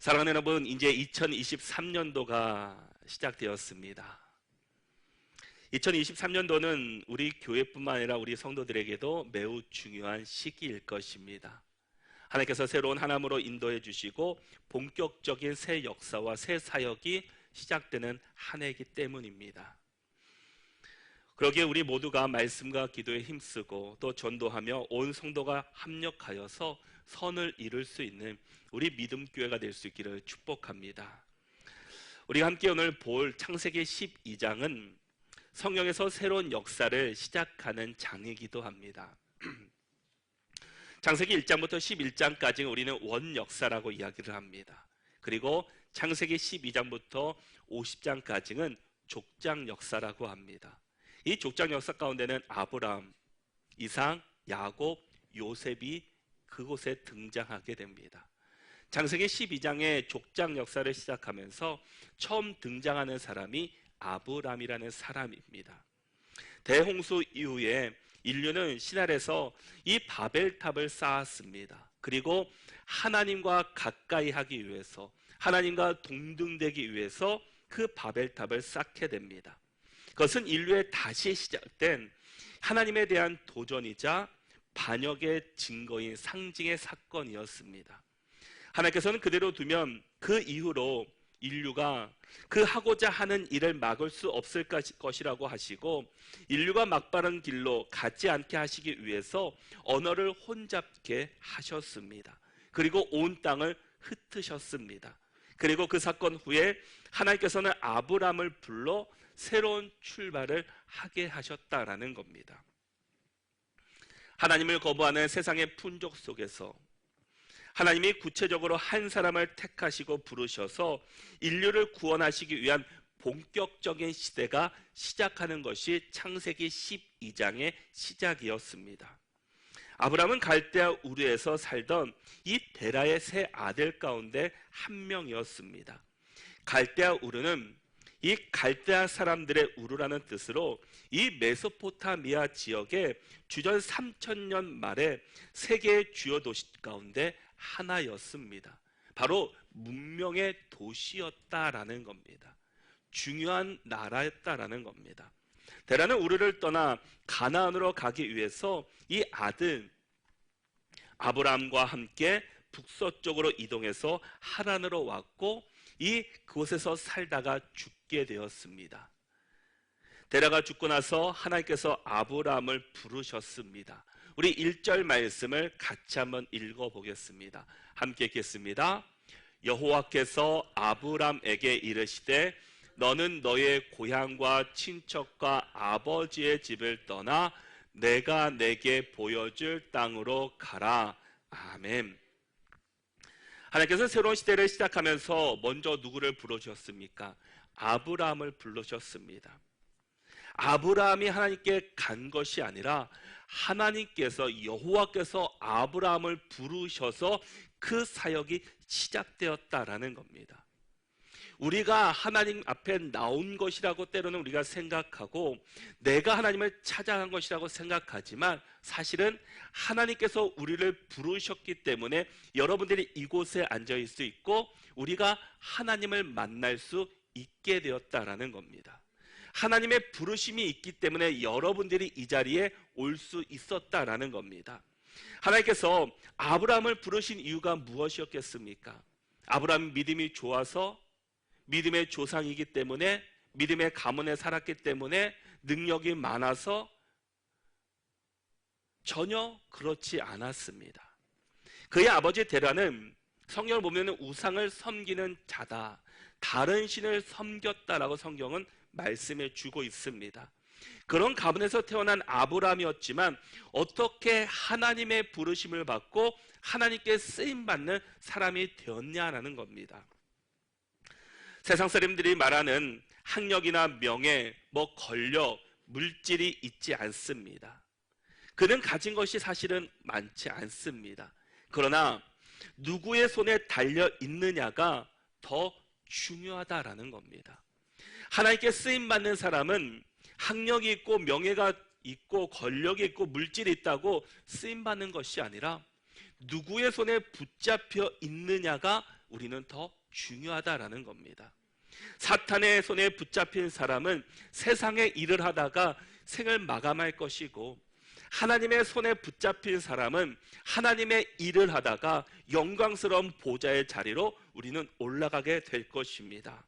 사랑하는 여러분, 이제 2023년도가 시작되었습니다. 2023년도는 우리 교회뿐만 아니라 우리 성도들에게도 매우 중요한 시기일 것입니다. 하나님께서 새로운 하나님으로 인도해 주시고 본격적인 새 역사와 새 사역이 시작되는 한 해이기 때문입니다. 그러기에 우리 모두가 말씀과 기도에 힘쓰고 또 전도하며 온 성도가 합력하여서 선을 이룰 수 있는 우리 믿음교회가 될 수 있기를 축복합니다. 우리가 함께 오늘 볼 창세기 12장은 성경에서 새로운 역사를 시작하는 장이기도 합니다. 창세기 1장부터 11장까지는 우리는 원역사라고 이야기를 합니다. 그리고 창세기 12장부터 50장까지는 족장 역사라고 합니다. 이 족장 역사 가운데는 아브라함, 이삭, 야곱, 요셉이 그곳에 등장하게 됩니다. 창세기 12장의 족장 역사를 시작하면서 처음 등장하는 사람이 아브람이라는 사람입니다. 대홍수 이후에 인류는 신할에서 이 바벨탑을 쌓았습니다. 그리고 하나님과 가까이 하기 위해서, 하나님과 동등되기 위해서 그 바벨탑을 쌓게 됩니다. 그것은 인류의 다시 시작된 하나님에 대한 도전이자 반역의 증거인 상징의 사건이었습니다. 하나님께서는 그대로 두면 그 이후로 인류가 그 하고자 하는 일을 막을 수 없을 것이라고 하시고, 인류가 막바른 길로 가지 않게 하시기 위해서 언어를 혼잡게 하셨습니다. 그리고 온 땅을 흩으셨습니다. 그리고 그 사건 후에 하나님께서는 아브람을 불러 새로운 출발을 하게 하셨다라는 겁니다. 하나님을 거부하는 세상의 풍족 속에서 하나님이 구체적으로 한 사람을 택하시고 부르셔서 인류를 구원하시기 위한 본격적인 시대가 시작하는 것이 창세기 12장의 시작이었습니다. 아브람은 갈대아 우르에서 살던 이 데라의 세 아들 가운데 한 명이었습니다. 갈대아 우르는 이 갈대아 사람들의 우르라는 뜻으로 이 메소포타미아 지역의 주전 3000년 말에 세계의 주요 도시 가운데 하나였습니다. 바로 문명의 도시였다라는 겁니다. 중요한 나라였다라는 겁니다. 데라는 우르를 떠나 가나안으로 가기 위해서 이 아들 아브람과 함께 북서쪽으로 이동해서 하란으로 왔고 그곳에서 살다가 죽게 되었습니다. 데라가 죽고 나서 하나님께서 아브람을 부르셨습니다. 우리 1절 말씀을 같이 한번 읽어보겠습니다. 함께 읽겠습니다. 여호와께서 아브람에게 이르시되 너는 너의 고향과 친척과 아버지의 집을 떠나 내가 내게 보여줄 땅으로 가라. 아멘. 하나님께서 새로운 시대를 시작하면서 먼저 누구를 부르셨습니까? 아브람을 부르셨습니다. 아브라함이 하나님께 간 것이 아니라 하나님께서, 여호와께서 아브라함을 부르셔서 그 사역이 시작되었다라는 겁니다. 우리가 하나님 앞에 나온 것이라고 때로는 우리가 생각하고 내가 하나님을 찾아간 것이라고 생각하지만, 사실은 하나님께서 우리를 부르셨기 때문에 여러분들이 이곳에 앉아 있을 수 있고 우리가 하나님을 만날 수 있게 되었다라는 겁니다. 하나님의 부르심이 있기 때문에 여러분들이 이 자리에 올 수 있었다라는 겁니다. 하나님께서 아브라함을 부르신 이유가 무엇이었겠습니까? 아브라함이 믿음이 좋아서, 믿음의 조상이기 때문에, 믿음의 가문에 살았기 때문에, 능력이 많아서? 전혀 그렇지 않았습니다. 그의 아버지 데라는 성경을 보면 우상을 섬기는 자다, 다른 신을 섬겼다라고 성경은 말씀해 주고 있습니다. 그런 가문에서 태어난 아브라함이었지만 어떻게 하나님의 부르심을 받고 하나님께 쓰임받는 사람이 되었냐라는 겁니다. 세상 사람들이 말하는 학력이나 명예, 권력, 물질이 있지 않습니다. 그는 가진 것이 사실은 많지 않습니다. 그러나 누구의 손에 달려 있느냐가 더 중요하다라는 겁니다. 하나님께 쓰임받는 사람은 학력이 있고 명예가 있고 권력이 있고 물질이 있다고 쓰임받는 것이 아니라 누구의 손에 붙잡혀 있느냐가 우리는 더 중요하다라는 겁니다. 사탄의 손에 붙잡힌 사람은 세상의 일을 하다가 생을 마감할 것이고, 하나님의 손에 붙잡힌 사람은 하나님의 일을 하다가 영광스러운 보좌의 자리로 우리는 올라가게 될 것입니다.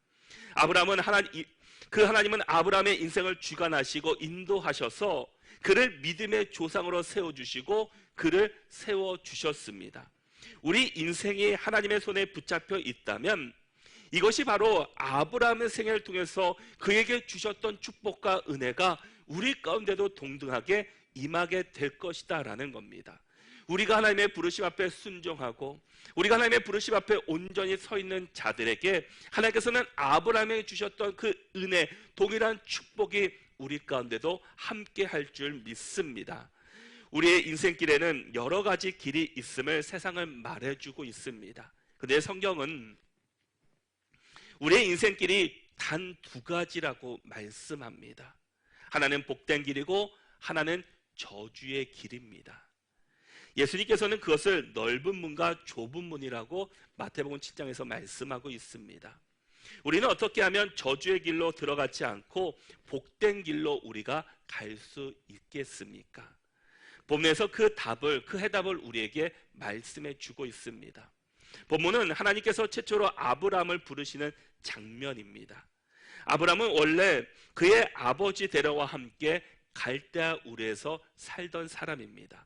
하나님은 아브라함의 인생을 주관하시고 인도하셔서 그를 믿음의 조상으로 세워주시고 그를 세워주셨습니다. 우리 인생이 하나님의 손에 붙잡혀 있다면 이것이 바로 아브라함의 생애를 통해서 그에게 주셨던 축복과 은혜가 우리 가운데도 동등하게 임하게 될 것이다 라는 겁니다. 우리가 하나님의 부르심 앞에 순종하고 우리가 하나님의 부르심 앞에 온전히 서 있는 자들에게 하나님께서는 아브라함에게 주셨던 그 은혜, 동일한 축복이 우리 가운데도 함께 할 줄 믿습니다. 우리의 인생길에는 여러 가지 길이 있음을 세상을 말해주고 있습니다. 근데 성경은 우리의 인생길이 단 두 가지라고 말씀합니다. 하나는 복된 길이고 하나는 저주의 길입니다. 예수님께서는 그것을 넓은 문과 좁은 문이라고 마태복음 7장에서 말씀하고 있습니다. 우리는 어떻게 하면 저주의 길로 들어가지 않고 복된 길로 우리가 갈 수 있겠습니까? 본문에서 그 해답을 우리에게 말씀해 주고 있습니다. 본문은 하나님께서 최초로 아브라함을 부르시는 장면입니다. 아브라함은 원래 그의 아버지 데라와 함께 갈대아 우르에서 살던 사람입니다.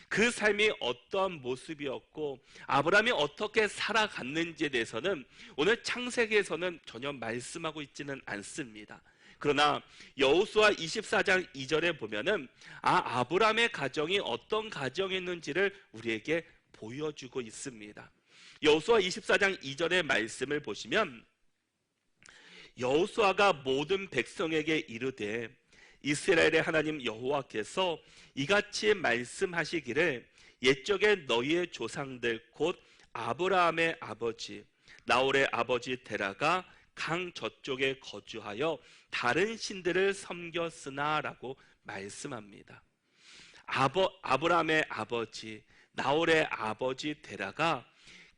그 삶이 어떠한 모습이었고 아브라함이 어떻게 살아갔는지에 대해서는 오늘 창세기에서는 전혀 말씀하고 있지는 않습니다. 그러나 여호수아 24장 2절에 보면은 아브라함의 가정이 어떤 가정이었는지를 우리에게 보여주고 있습니다. 여호수아 24장 2절의 말씀을 보시면 여호수아가 모든 백성에게 이르되 이스라엘의 하나님 여호와께서 이같이 말씀하시기를 옛적에 너희의 조상들 곧 아브라함의 아버지 나홀의 아버지 데라가 강 저쪽에 거주하여 다른 신들을 섬겼으나 라고 말씀합니다. 아브라함의 아버지 나홀의 아버지 데라가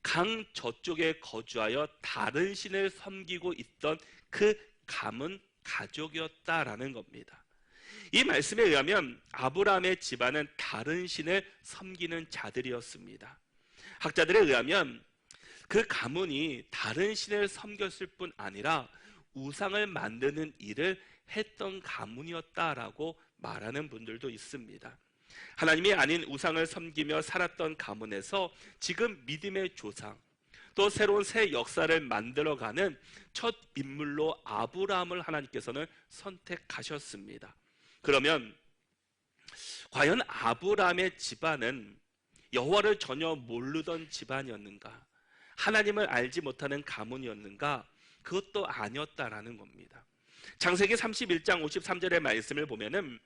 강 저쪽에 거주하여 다른 신을 섬기고 있던 그 가문 가족이었다라는 겁니다. 이 말씀에 의하면 아브라함의 집안은 다른 신을 섬기는 자들이었습니다. 학자들에 의하면 그 가문이 다른 신을 섬겼을 뿐 아니라 우상을 만드는 일을 했던 가문이었다라고 말하는 분들도 있습니다. 하나님이 아닌 우상을 섬기며 살았던 가문에서 지금 믿음의 조상, 또 새로운 새 역사를 만들어가는 첫 인물로 아브라함을 하나님께서는 선택하셨습니다. 그러면 과연 아브라함의 집안은 여호와를 전혀 모르던 집안이었는가? 하나님을 알지 못하는 가문이었는가? 그것도 아니었다라는 겁니다. 창세기 31장 53절의 말씀을 보면은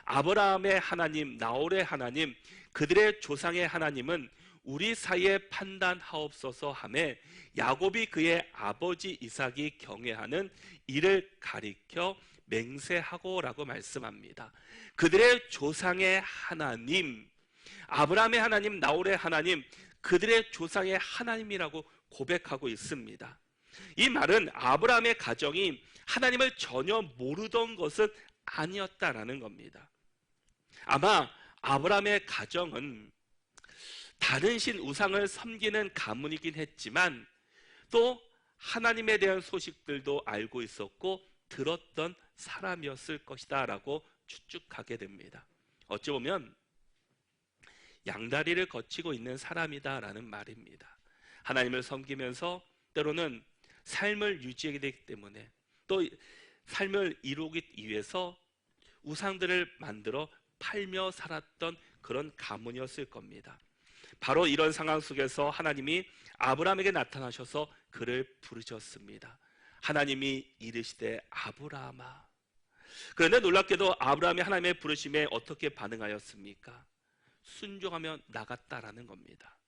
아브라함의 하나님, 나홀의 하나님, 그들의 조상의 하나님은 우리 사이에 판단하옵소서 하매 야곱이 그의 아버지 이삭이 경외하는 이를 가리켜 맹세하고라고 말씀합니다. 그들의 조상의 하나님, 아브라함의 하나님, 나홀의 하나님, 그들의 조상의 하나님이라고 고백하고 있습니다. 이 말은 아브라함의 가정이 하나님을 전혀 모르던 것은 아니었다라는 겁니다. 아마 아브라함의 가정은 다른 신 우상을 섬기는 가문이긴 했지만 또 하나님에 대한 소식들도 알고 있었고 들었던 사람이었을 것이다 라고 추측하게 됩니다. 어찌 보면 양다리를 거치고 있는 사람이다 라는 말입니다. 하나님을 섬기면서 때로는 삶을 유지하게 되기 때문에 또 삶을 이루기 위해서 우상들을 만들어 팔며 살았던 그런 가문이었을 겁니다. 바로 이런 상황 속에서 하나님이 아브라함에게 나타나셔서 그를 부르셨습니다. 하나님이 이르시되 아브라함아. 그런데 놀랍게도 아브라함이 하나님의 부르심에 어떻게 반응하였습니까? 순종하며 나갔다라는 겁니다.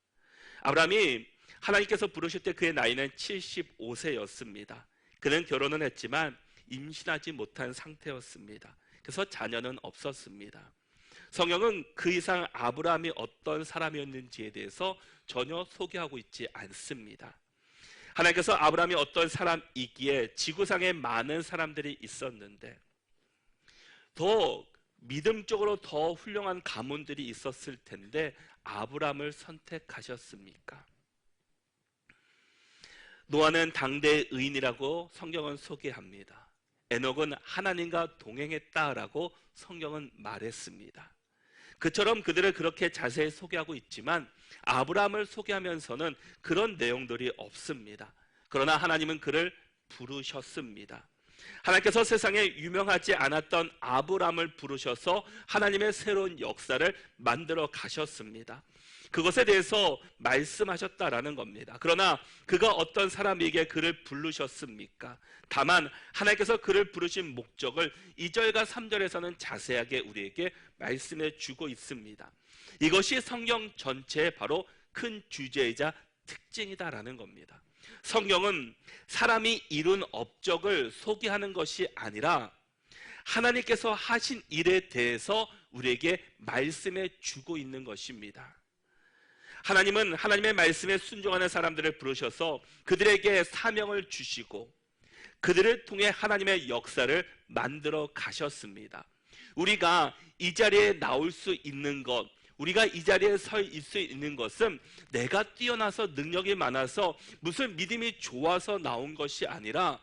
아브라함이 하나님께서 부르실 때 그의 나이는 75세였습니다. 그는 결혼은 했지만 임신하지 못한 상태였습니다. 그래서 자녀는 없었습니다. 성경은 그 이상 아브라함이 어떤 사람이었는지에 대해서 전혀 소개하고 있지 않습니다. 하나님께서 아브라함이 어떤 사람이기에 지구상에 많은 사람들이 있었는데 더 믿음적으로 더 훌륭한 가문들이 있었을 텐데 아브라함을 선택하셨습니까? 노아는 당대의 의인이라고 성경은 소개합니다. 에녹은 하나님과 동행했다라고 성경은 말했습니다. 그처럼 그들을 그렇게 자세히 소개하고 있지만 아브라함을 소개하면서는 그런 내용들이 없습니다. 그러나 하나님은 그를 부르셨습니다. 하나님께서 세상에 유명하지 않았던 아브라함을 부르셔서 하나님의 새로운 역사를 만들어 가셨습니다. 그것에 대해서 말씀하셨다라는 겁니다. 그러나 그가 어떤 사람에게 그를 부르셨습니까? 다만 하나님께서 그를 부르신 목적을 2절과 3절에서는 자세하게 우리에게 말씀해 주고 있습니다. 이것이 성경 전체의 바로 큰 주제이자 특징이다라는 겁니다. 성경은 사람이 이룬 업적을 소개하는 것이 아니라 하나님께서 하신 일에 대해서 우리에게 말씀해 주고 있는 것입니다. 하나님은 하나님의 말씀에 순종하는 사람들을 부르셔서 그들에게 사명을 주시고 그들을 통해 하나님의 역사를 만들어 가셨습니다. 우리가 이 자리에 나올 수 있는 것, 우리가 이 자리에 서 있을 수 있는 것은 내가 뛰어나서 능력이 많아서 무슨 믿음이 좋아서 나온 것이 아니라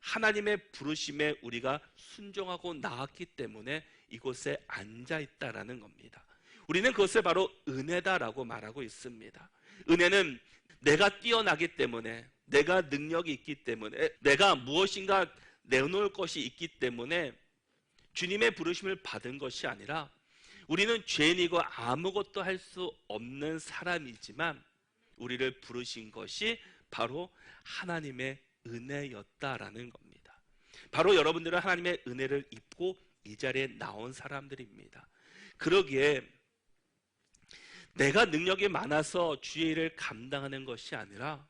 하나님의 부르심에 우리가 순종하고 나왔기 때문에 이곳에 앉아 있다라는 겁니다. 우리는 그것을 바로 은혜다라고 말하고 있습니다. 은혜는 내가 뛰어나기 때문에, 내가 능력이 있기 때문에, 내가 무엇인가 내놓을 것이 있기 때문에 주님의 부르심을 받은 것이 아니라 우리는 죄인이고 아무것도 할 수 없는 사람이지만 우리를 부르신 것이 바로 하나님의 은혜였다라는 겁니다. 바로 여러분들은 하나님의 은혜를 입고 이 자리에 나온 사람들입니다. 그러기에 내가 능력이 많아서 주의 일을 감당하는 것이 아니라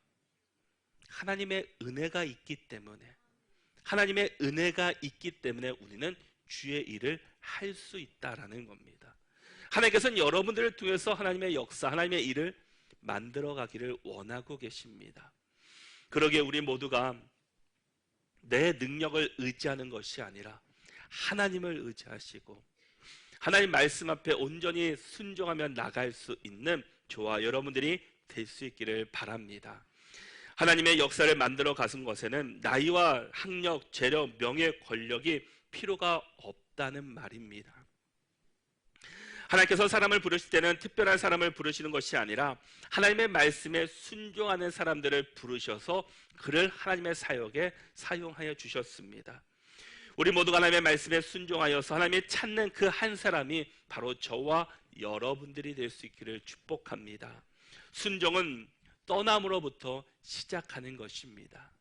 하나님의 은혜가 있기 때문에, 하나님의 은혜가 있기 때문에 우리는 주의 일을 할 수 있다라는 겁니다. 하나님께서는 여러분들을 통해서 하나님의 역사, 하나님의 일을 만들어 가기를 원하고 계십니다. 그러기에 우리 모두가 내 능력을 의지하는 것이 아니라 하나님을 의지하시고 하나님 말씀 앞에 온전히 순종하며 나갈 수 있는 저와 여러분들이 될 수 있기를 바랍니다. 하나님의 역사를 만들어 가신 것에는 나이와 학력, 재력, 명예, 권력이 필요가 없다는 말입니다. 하나님께서 사람을 부르실 때는 특별한 사람을 부르시는 것이 아니라 하나님의 말씀에 순종하는 사람들을 부르셔서 그를 하나님의 사역에 사용하여 주셨습니다. 우리 모두가 하나님의 말씀에 순종하여서 하나님이 찾는 그 한 사람이 바로 저와 여러분들이 될 수 있기를 축복합니다. 순종은 떠남으로부터 시작하는 것입니다.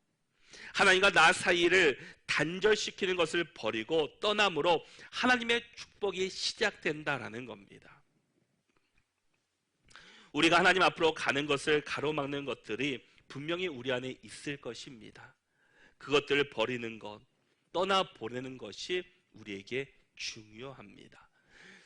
하나님과 나 사이를 단절시키는 것을 버리고 떠남으로 하나님의 축복이 시작된다라는 겁니다. 우리가 하나님 앞으로 가는 것을 가로막는 것들이 분명히 우리 안에 있을 것입니다. 그것들을 버리는 것, 떠나보내는 것이 우리에게 중요합니다.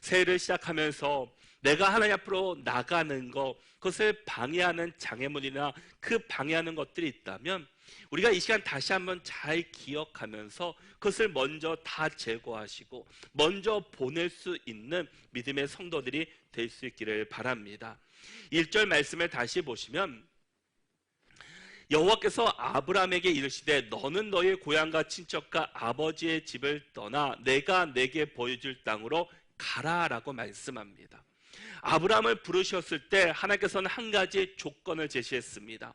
새해를 시작하면서 내가 하나님 앞으로 나가는 것, 그것을 방해하는 장애물이나 그 방해하는 것들이 있다면 우리가 이 시간 다시 한번 잘 기억하면서 그것을 먼저 다 제거하시고 먼저 보낼 수 있는 믿음의 성도들이 될 수 있기를 바랍니다. 1절 말씀을 다시 보시면 여호와께서 아브라함에게 이르시되 너는 너의 고향과 친척과 아버지의 집을 떠나 내가 내게 보여줄 땅으로 가라라고 말씀합니다. 아브라함을 부르셨을 때 하나님께서는 한 가지 조건을 제시했습니다.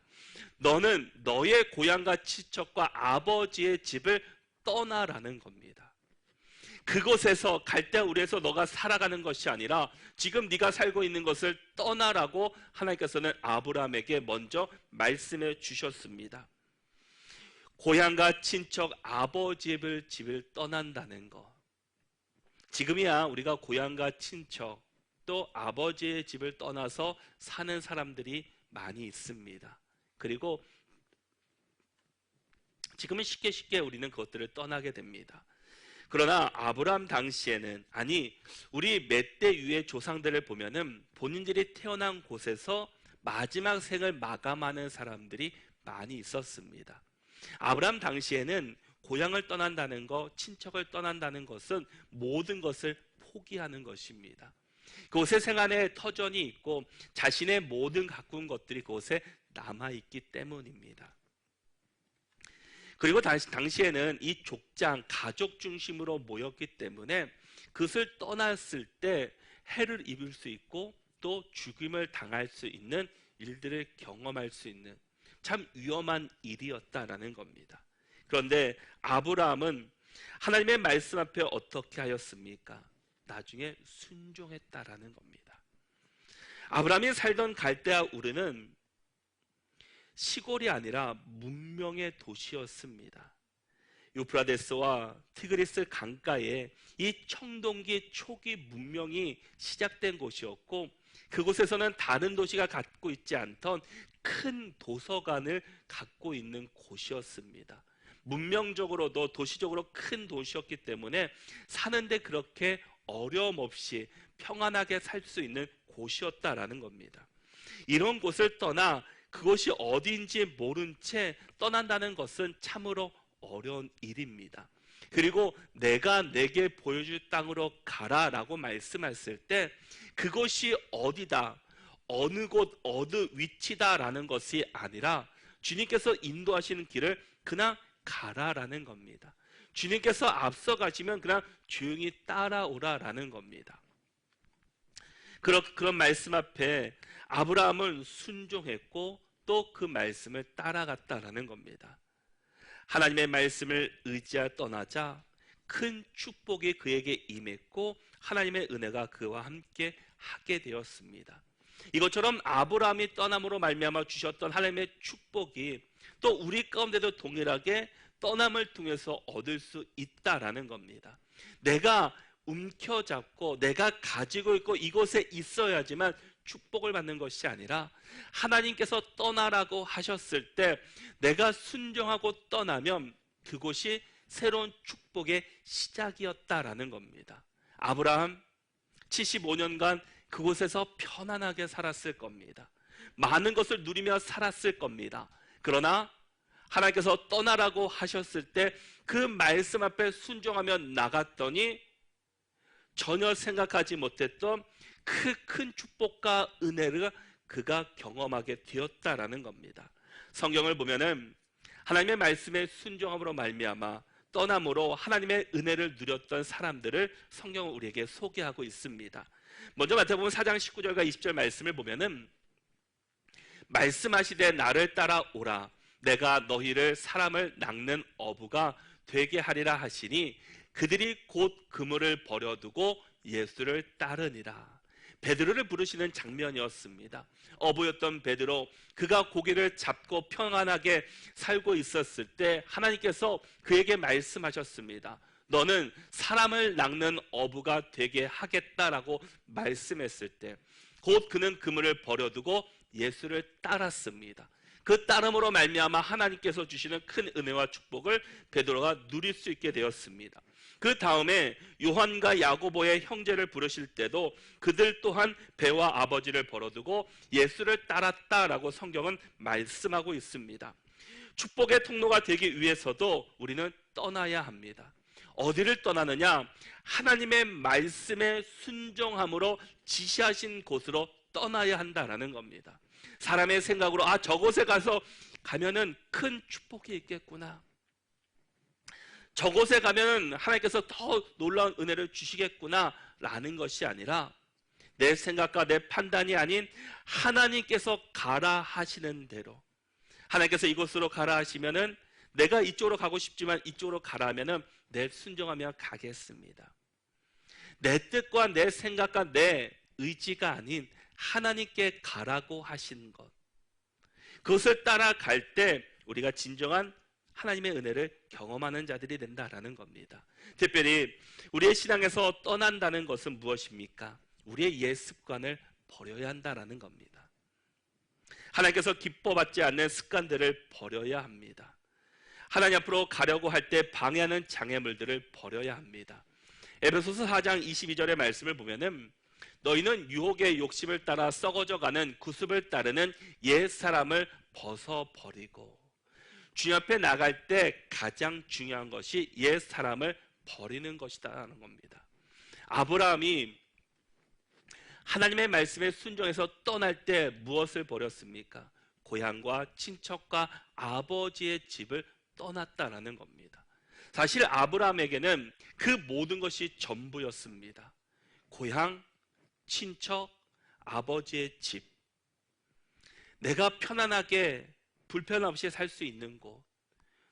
너는 너의 고향과 친척과 아버지의 집을 떠나라는 겁니다. 그곳에서 갈대아 우리에서 너가 살아가는 것이 아니라 지금 네가 살고 있는 것을 떠나라고 하나님께서는 아브라함에게 먼저 말씀해 주셨습니다. 고향과 친척 아버지의 집을 떠난다는 것. 지금이야 우리가 고향과 친척 또 아버지의 집을 떠나서 사는 사람들이 많이 있습니다. 그리고 지금은 쉽게 우리는 그것들을 떠나게 됩니다. 그러나 아브라함 당시에는, 아니 우리 몇 대 위의 조상들을 보면은 본인들이 태어난 곳에서 마지막 생을 마감하는 사람들이 많이 있었습니다. 아브라함 당시에는 고향을 떠난다는 것, 친척을 떠난다는 것은 모든 것을 포기하는 것입니다. 그곳에 생안에 터전이 있고 자신의 모든 가꾼 것들이 그곳에 남아있기 때문입니다. 그리고 당시에는 이 족장, 가족 중심으로 모였기 때문에 그것을 떠났을 때 해를 입을 수 있고 또 죽임을 당할 수 있는 일들을 경험할 수 있는 참 위험한 일이었다라는 겁니다. 그런데 아브라함은 하나님의 말씀 앞에 어떻게 하였습니까? 나중에 순종했다라는 겁니다. 아브라함이 살던 갈대아 우르는 시골이 아니라 문명의 도시였습니다. 유프라데스와 티그리스 강가에 이 청동기 초기 문명이 시작된 곳이었고 그곳에서는 다른 도시가 갖고 있지 않던 큰 도서관을 갖고 있는 곳이었습니다. 문명적으로도 도시적으로 큰 도시였기 때문에 사는데 그렇게 어려움 없이 평안하게 살 수 있는 곳이었다라는 겁니다. 이런 곳을 떠나 그것이 어디인지 모른 채 떠난다는 것은 참으로 어려운 일입니다. 그리고 내가 내게 보여줄 땅으로 가라라고 말씀했을 때 그것이 어디다, 어느 곳, 어느 위치다라는 것이 아니라 주님께서 인도하시는 길을 그냥 가라라는 겁니다. 주님께서 앞서 가시면 그냥 조용히 따라오라라는 겁니다. 그런 말씀 앞에 아브라함은 순종했고 또 그 말씀을 따라갔다라는 겁니다. 하나님의 말씀을 의지하여 떠나자 큰 축복이 그에게 임했고 하나님의 은혜가 그와 함께 하게 되었습니다. 이것처럼 아브라함이 떠남으로 말미암아 주셨던 하나님의 축복이 또 우리 가운데도 동일하게 떠남을 통해서 얻을 수 있다라는 겁니다. 내가 움켜잡고 내가 가지고 있고 이곳에 있어야지만 축복을 받는 것이 아니라 하나님께서 떠나라고 하셨을 때 내가 순종하고 떠나면 그곳이 새로운 축복의 시작이었다라는 겁니다. 아브라함 75년간 그곳에서 편안하게 살았을 겁니다. 많은 것을 누리며 살았을 겁니다. 그러나 하나님께서 떠나라고 하셨을 때 그 말씀 앞에 순종하며 나갔더니 전혀 생각하지 못했던 그 큰 축복과 은혜를 그가 경험하게 되었다라는 겁니다. 성경을 보면은 하나님의 말씀에 순종함으로 말미암아 떠남으로 하나님의 은혜를 누렸던 사람들을 성경은 우리에게 소개하고 있습니다. 먼저 마태복음 4장 19절과 20절 말씀을 보면은 말씀하시되 나를 따라오라 내가 너희를 사람을 낚는 어부가 되게 하리라 하시니 그들이 곧 그물을 버려두고 예수를 따르니라. 베드로를 부르시는 장면이었습니다. 어부였던 베드로, 그가 고기를 잡고 평안하게 살고 있었을 때 하나님께서 그에게 말씀하셨습니다. 너는 사람을 낚는 어부가 되게 하겠다라고 말씀했을 때 곧 그는 그물을 버려두고 예수를 따랐습니다. 그 따름으로 말미암아 하나님께서 주시는 큰 은혜와 축복을 베드로가 누릴 수 있게 되었습니다. 그 다음에 요한과 야고보의 형제를 부르실 때도 그들 또한 배와 아버지를 버려두고 예수를 따랐다라고 성경은 말씀하고 있습니다. 축복의 통로가 되기 위해서도 우리는 떠나야 합니다. 어디를 떠나느냐? 하나님의 말씀에 순종함으로 지시하신 곳으로 떠나야 한다라는 겁니다. 사람의 생각으로 저곳에 가면은 큰 축복이 있겠구나. 저곳에 가면은 하나님께서 더 놀라운 은혜를 주시겠구나 라는 것이 아니라 내 생각과 내 판단이 아닌 하나님께서 가라 하시는 대로 하나님께서 이곳으로 가라 하시면은 내가 이쪽으로 가고 싶지만 이쪽으로 가라 하면은 내 순종하며 가겠습니다. 내 뜻과 내 생각과 내 의지가 아닌 하나님께 가라고 하신 것, 그것을 따라갈 때 우리가 진정한 하나님의 은혜를 경험하는 자들이 된다라는 겁니다. 특별히 우리의 신앙에서 떠난다는 것은 무엇입니까? 우리의 옛 습관을 버려야 한다라는 겁니다. 하나님께서 기뻐받지 않는 습관들을 버려야 합니다. 하나님 앞으로 가려고 할 때 방해하는 장애물들을 버려야 합니다. 에베소서 4장 22절의 말씀을 보면은 너희는 유혹의 욕심을 따라 썩어져가는 구습을 따르는 옛 사람을 벗어버리고 주님 앞에 나갈 때 가장 중요한 것이 옛 사람을 버리는 것이다라는 겁니다. 아브라함이 하나님의 말씀에 순종해서 떠날 때 무엇을 버렸습니까? 고향과 친척과 아버지의 집을 떠났다라는 겁니다. 사실 아브라함에게는 그 모든 것이 전부였습니다. 고향, 친척, 아버지의 집, 내가 편안하게 불편 없이 살 수 있는 곳,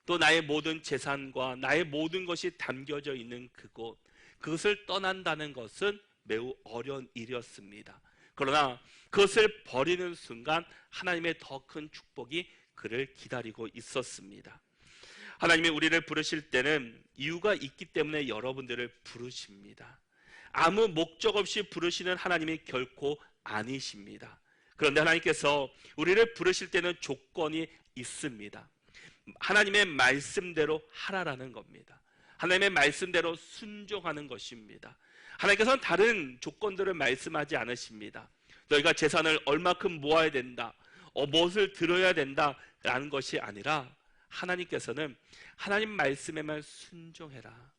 또 나의 모든 재산과 나의 모든 것이 담겨져 있는 그곳, 그것을 떠난다는 것은 매우 어려운 일이었습니다. 그러나 그것을 버리는 순간 하나님의 더 큰 축복이 그를 기다리고 있었습니다. 하나님이 우리를 부르실 때는 이유가 있기 때문에 여러분들을 부르십니다. 아무 목적 없이 부르시는 하나님이 결코 아니십니다. 그런데 하나님께서 우리를 부르실 때는 조건이 있습니다. 하나님의 말씀대로 하라라는 겁니다. 하나님의 말씀대로 순종하는 것입니다. 하나님께서는 다른 조건들을 말씀하지 않으십니다. 너희가 재산을 얼마큼 모아야 된다, 무엇을 들어야 된다라는 것이 아니라 하나님께서는 하나님 말씀에만 순종해라,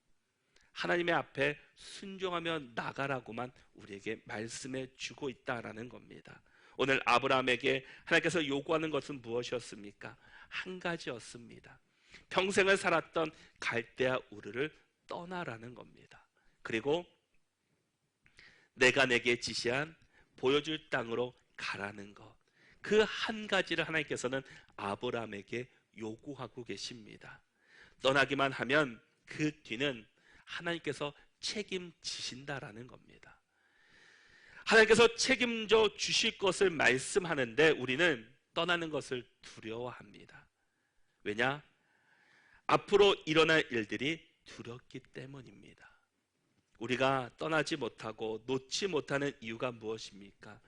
하나님의 앞에 순종하며 나가라고만 우리에게 말씀해 주고 있다라는 겁니다. 오늘 아브라함에게 하나님께서 요구하는 것은 무엇이었습니까? 한 가지였습니다. 평생을 살았던 갈대아 우르를 떠나라는 겁니다. 그리고 내가 내게 지시한 보여줄 땅으로 가라는 것, 그 한 가지를 하나님께서는 아브라함에게 요구하고 계십니다. 떠나기만 하면 그 뒤는 하나님께서 책임지신다라는 겁니다. 하나님께서 책임져 주실 것을 말씀하는데 우리는 떠나는 것을 두려워합니다. 왜냐? 앞으로 일어날 일들이 두렵기 때문입니다. 우리가 떠나지 못하고 놓지 못하는 이유가 무엇입니까?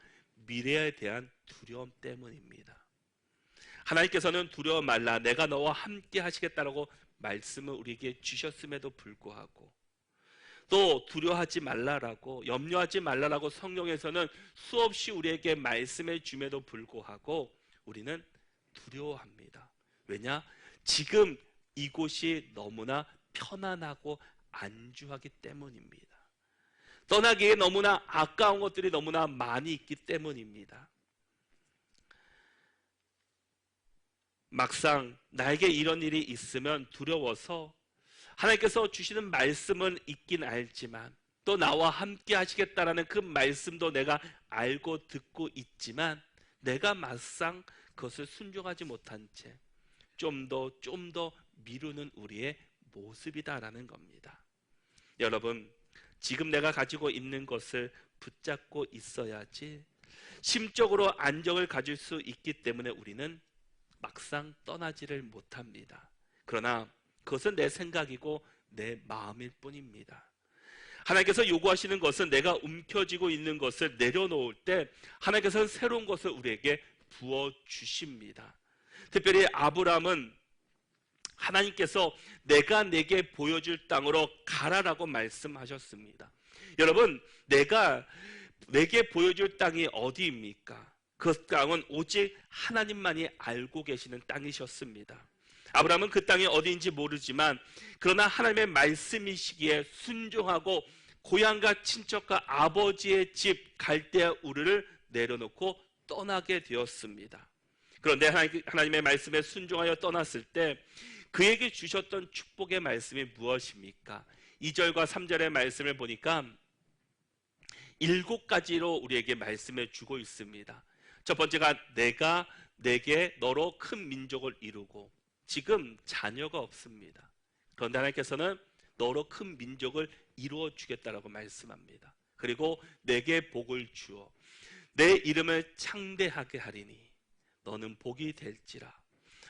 미래에 대한 두려움 때문입니다. 하나님께서는 두려워 말라, 내가 너와 함께 하시겠다라고 말씀을 우리에게 주셨음에도 불구하고, 또 두려워하지 말라라고, 염려하지 말라라고 성경에서는 수없이 우리에게 말씀해 줌에도 불구하고 우리는 두려워합니다. 왜냐? 지금 이곳이 너무나 편안하고 안주하기 때문입니다. 떠나기에 너무나 아까운 것들이 너무나 많이 있기 때문입니다. 막상 나에게 이런 일이 있으면 두려워서 하나님께서 주시는 말씀은 있긴 알지만, 또 나와 함께 하시겠다라는 그 말씀도 내가 알고 듣고 있지만 내가 막상 그것을 순종하지 못한 채 좀 더 미루는 우리의 모습이다라는 겁니다. 여러분, 지금 내가 가지고 있는 것을 붙잡고 있어야지 심적으로 안정을 가질 수 있기 때문에 우리는 막상 떠나지를 못합니다. 그러나 그것은 내 생각이고 내 마음일 뿐입니다. 하나님께서 요구하시는 것은 내가 움켜쥐고 있는 것을 내려놓을 때 하나님께서는 새로운 것을 우리에게 부어주십니다. 특별히 아브라함은 하나님께서 내가 내게 보여줄 땅으로 가라라고 말씀하셨습니다. 여러분, 내가 내게 보여줄 땅이 어디입니까? 그 땅은 오직 하나님만이 알고 계시는 땅이셨습니다. 아브라함은 그 땅이 어디인지 모르지만 그러나 하나님의 말씀이시기에 순종하고 고향과 친척과 아버지의 집 갈대아 우르를 내려놓고 떠나게 되었습니다. 그런데 하나님의 말씀에 순종하여 떠났을 때 그에게 주셨던 축복의 말씀이 무엇입니까? 2절과 3절의 말씀을 보니까 7가지로 우리에게 말씀해 주고 있습니다. 첫 번째가 내가 내게 너로 큰 민족을 이루고, 지금 자녀가 없습니다. 그런데 하나님께서는 너로 큰 민족을 이루어 주겠다라고 말씀합니다. 그리고 내게 복을 주어 내 이름을 창대하게 하리니 너는 복이 될지라.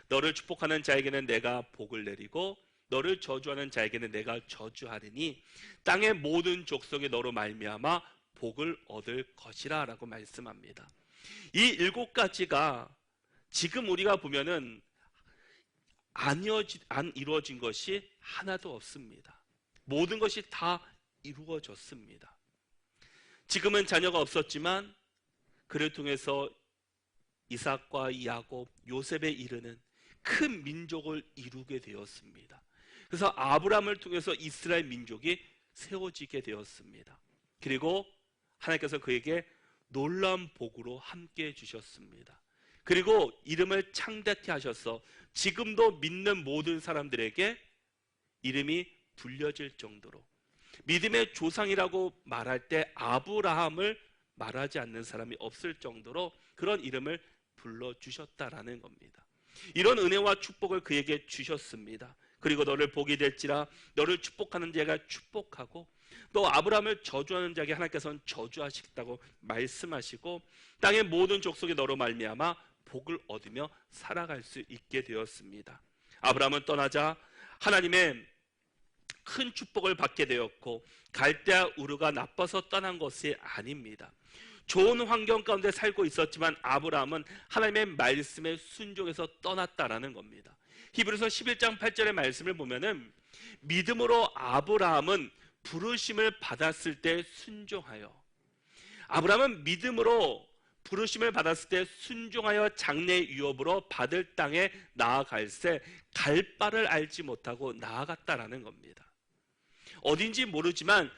너를 축복하는 자에게는 내가 복을 내리고 너를 저주하는 자에게는 내가 저주하리니 땅의 모든 족속이 너로 말미암아 복을 얻을 것이라 라고 말씀합니다. 이 7가지가 지금 우리가 보면은 안 이루어진 것이 하나도 없습니다. 모든 것이 다 이루어졌습니다. 지금은 자녀가 없었지만 그를 통해서 이삭과 야곱, 요셉에 이르는 큰 민족을 이루게 되었습니다. 그래서 아브라함을 통해서 이스라엘 민족이 세워지게 되었습니다. 그리고 하나님께서 그에게 놀라운 복으로 함께 해주셨습니다. 그리고 이름을 창대케 하셔서 지금도 믿는 모든 사람들에게 이름이 불려질 정도로, 믿음의 조상이라고 말할 때 아브라함을 말하지 않는 사람이 없을 정도로 그런 이름을 불러주셨다라는 겁니다. 이런 은혜와 축복을 그에게 주셨습니다. 그리고 너를 복이 될지라, 너를 축복하는 자가 축복하고 또 아브라함을 저주하는 자에게 하나님께서는 저주하시겠다고 말씀하시고 땅의 모든 족속이 너로 말미암아 복을 얻으며 살아갈 수 있게 되었습니다. 아브라함은 떠나자 하나님의 큰 축복을 받게 되었고 갈대아 우르가 나빠서 떠난 것이 아닙니다. 좋은 환경 가운데 살고 있었지만 아브라함은 하나님의 말씀에 순종해서 떠났다라는 겁니다. 히브리서 11장 8절의 말씀을 보면은 믿음으로 아브라함은 부르심을 받았을 때 순종하여, 아브라함은 믿음으로 부르심을 받았을 때 순종하여 장래 유업으로 받을 땅에 나아갈새 갈 바를 알지 못하고 나아갔다라는 겁니다. 어딘지 모르지만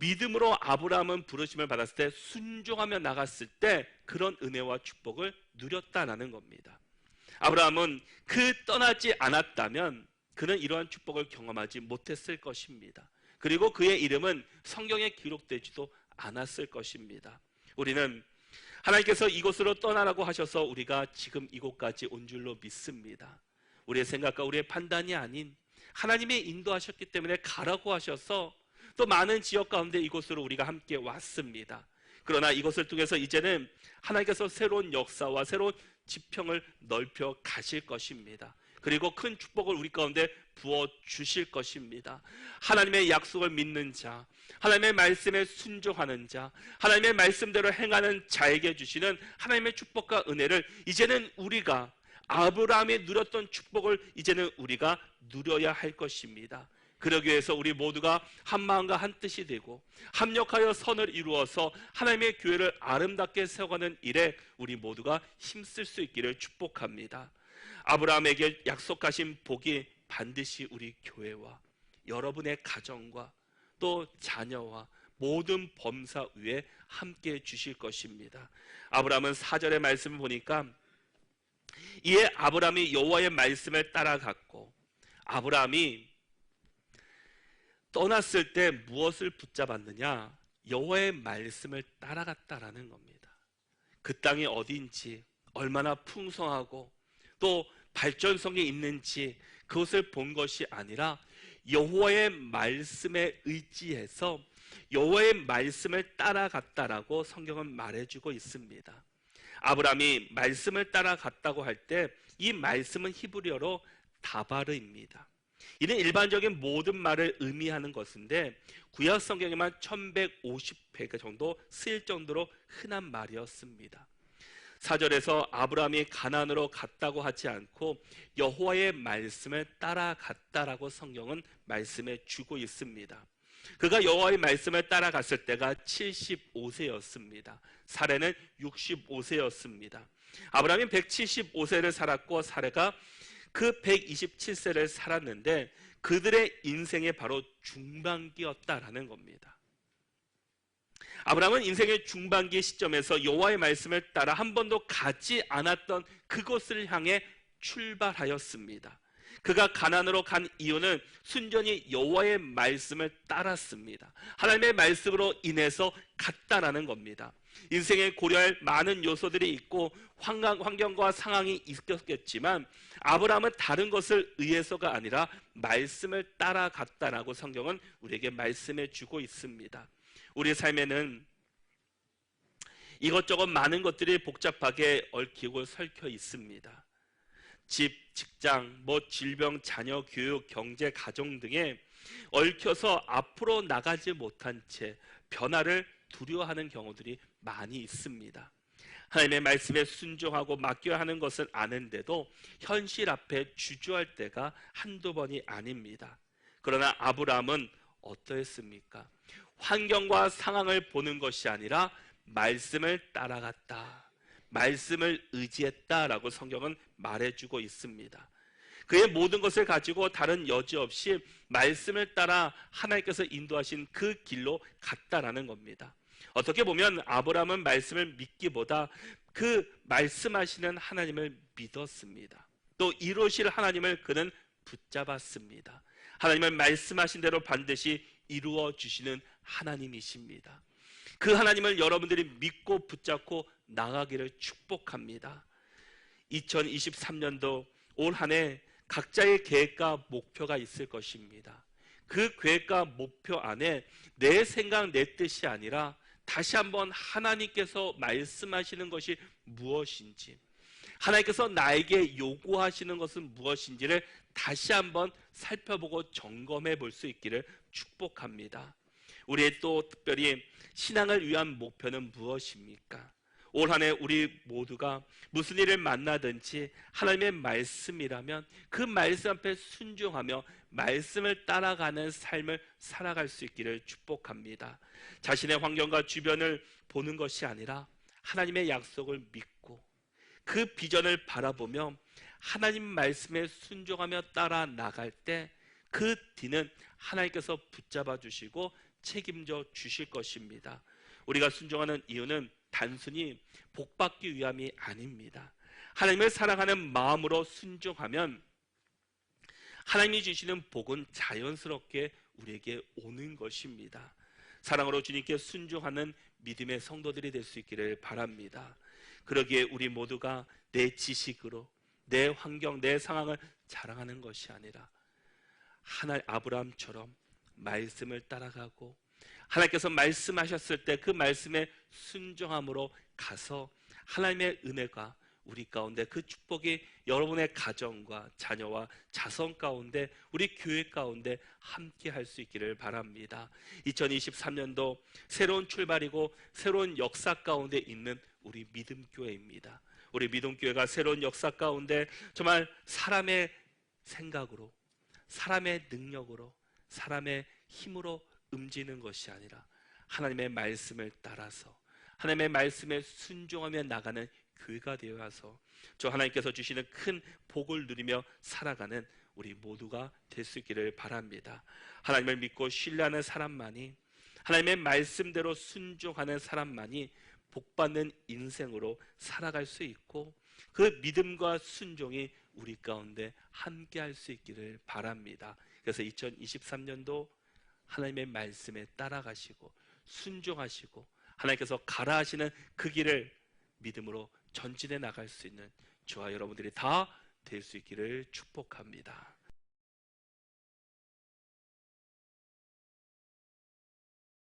믿음으로 아브라함은 부르심을 받았을 때 순종하며 나갔을 때 그런 은혜와 축복을 누렸다라는 겁니다. 아브라함은 떠나지 않았다면 그는 이러한 축복을 경험하지 못했을 것입니다. 그리고 그의 이름은 성경에 기록되지도 않았을 것입니다. 우리는 하나님께서 이곳으로 떠나라고 하셔서 우리가 지금 이곳까지 온 줄로 믿습니다. 우리의 생각과 우리의 판단이 아닌 하나님의 인도하셨기 때문에 가라고 하셔서 또 많은 지역 가운데 이곳으로 우리가 함께 왔습니다. 그러나 이것을 통해서 이제는 하나님께서 새로운 역사와 새로운 지평을 넓혀 가실 것입니다. 그리고 큰 축복을 우리 가운데 부어 주실 것입니다. 하나님의 약속을 믿는 자, 하나님의 말씀에 순종하는 자, 하나님의 말씀대로 행하는 자에게 주시는 하나님의 축복과 은혜를 이제는 우리가 아브라함이 누렸던 축복을 이제는 우리가 누려야 할 것입니다. 그러기 위해서 우리 모두가 한 마음과 한 뜻이 되고 합력하여 선을 이루어서 하나님의 교회를 아름답게 세워가는 일에 우리 모두가 힘쓸 수 있기를 축복합니다. 아브라함에게 약속하신 복이 반드시 우리 교회와 여러분의 가정과 또 자녀와 모든 범사 위에 함께 주실 것입니다. 아브라함은 4절의 말씀을 보니까 이에 아브라함이 여호와의 말씀을 따라갔고, 아브라함이 떠났을 때 무엇을 붙잡았느냐? 여호와의 말씀을 따라갔다라는 겁니다. 그 땅이 어디인지, 얼마나 풍성하고 또 발전성이 있는지 그것을 본 것이 아니라 여호와의 말씀에 의지해서 여호와의 말씀을 따라갔다라고 성경은 말해주고 있습니다. 아브라함이 말씀을 따라갔다고 할 때 이 말씀은 히브리어로 다바르입니다. 이는 일반적인 모든 말을 의미하는 것인데 구약 성경에만 1150회 정도 쓰일 정도로 흔한 말이었습니다. 4절에서 아브라함이 가나안으로 갔다고 하지 않고 여호와의 말씀을 따라갔다라고 성경은 말씀해 주고 있습니다. 그가 여호와의 말씀을 따라갔을 때가 75세였습니다. 사례는 65세였습니다. 아브라함이 175세를 살았고 사례가 그 127세를 살았는데 그들의 인생의 바로 중반기였다라는 겁니다. 아브라함은 인생의 중반기 시점에서 여호와의 말씀을 따라 한 번도 가지 않았던 그곳을 향해 출발하였습니다. 그가 가나안으로 간 이유는 순전히 여호와의 말씀을 따랐습니다. 하나님의 말씀으로 인해서 갔다라는 겁니다. 인생에 고려할 많은 요소들이 있고 환경과 상황이 있었겠지만 아브라함은 다른 것을 의해서가 아니라 말씀을 따라갔다라고 성경은 우리에게 말씀해 주고 있습니다. 우리 삶에는 이것저것 많은 것들이 복잡하게 얽히고 설켜 있습니다. 집, 직장, 질병, 자녀, 교육, 경제, 가정 등에 얽혀서 앞으로 나가지 못한 채 변화를 두려워하는 경우들이 많이 있습니다. 하나님의 말씀에 순종하고 맡겨야 하는 것은 아는데도 현실 앞에 주저할 때가 한두 번이 아닙니다. 그러나 아브라함은 어떠했습니까? 환경과 상황을 보는 것이 아니라 말씀을 따라갔다. 말씀을 의지했다라고 성경은 말해주고 있습니다. 그의 모든 것을 가지고 다른 여지 없이 말씀을 따라 하나님께서 인도하신 그 길로 갔다라는 겁니다. 어떻게 보면 아브라함은 말씀을 믿기보다 그 말씀하시는 하나님을 믿었습니다. 또 이루실 하나님을 그는 붙잡았습니다. 하나님은 말씀하신 대로 반드시 이루어 주시는 하나님이십니다. 그 하나님을 여러분들이 믿고 붙잡고 나가기를 축복합니다. 2023년도 올 한 해 각자의 계획과 목표가 있을 것입니다. 그 계획과 목표 안에 내 생각, 내 뜻이 아니라 다시 한번 하나님께서 말씀하시는 것이 무엇인지, 하나님께서 나에게 요구하시는 것은 무엇인지를 다시 한번 살펴보고 점검해 볼 수 있기를 축복합니다. 우리의 또 특별히 신앙을 위한 목표는 무엇입니까? 올 한 해 우리 모두가 무슨 일을 만나든지 하나님의 말씀이라면 그 말씀 앞에 순종하며 말씀을 따라가는 삶을 살아갈 수 있기를 축복합니다. 자신의 환경과 주변을 보는 것이 아니라 하나님의 약속을 믿고 그 비전을 바라보며 하나님 말씀에 순종하며 따라 나갈 때 그 뒤는 하나님께서 붙잡아 주시고 책임져 주실 것입니다. 우리가 순종하는 이유는 단순히 복받기 위함이 아닙니다. 하나님을 사랑하는 마음으로 순종하면 하나님이 주시는 복은 자연스럽게 우리에게 오는 것입니다. 사랑으로 주님께 순종하는 믿음의 성도들이 될 수 있기를 바랍니다. 그러기에 우리 모두가 내 지식으로 내 환경, 내 상황을 자랑하는 것이 아니라 아브라함처럼 말씀을 따라가고 하나님께서 말씀하셨을 때 그 말씀에 순종함으로 가서 하나님의 은혜가 우리 가운데, 그 축복이 여러분의 가정과 자녀와 자손 가운데, 우리 교회 가운데 함께 할 수 있기를 바랍니다. 2023년도 새로운 출발이고 새로운 역사 가운데 있는 우리 믿음교회입니다. 우리 믿음교회가 새로운 역사 가운데 정말 사람의 생각으로, 사람의 능력으로, 사람의 힘으로 움직이는 것이 아니라 하나님의 말씀을 따라서 하나님의 말씀에 순종하며 나가는 교회가 되어서 저 하나님께서 주시는 큰 복을 누리며 살아가는 우리 모두가 될 수 있기를 바랍니다. 하나님을 믿고 신뢰하는 사람만이, 하나님의 말씀대로 순종하는 사람만이 복받는 인생으로 살아갈 수 있고 그 믿음과 순종이 우리 가운데 함께 할 수 있기를 바랍니다. 그래서 2023년도 하나님의 말씀에 따라가시고 순종하시고 하나님께서 가라 하시는 그 길을 믿음으로 전진해 나갈 수 있는 저와 여러분들이 다 될 수 있기를 축복합니다.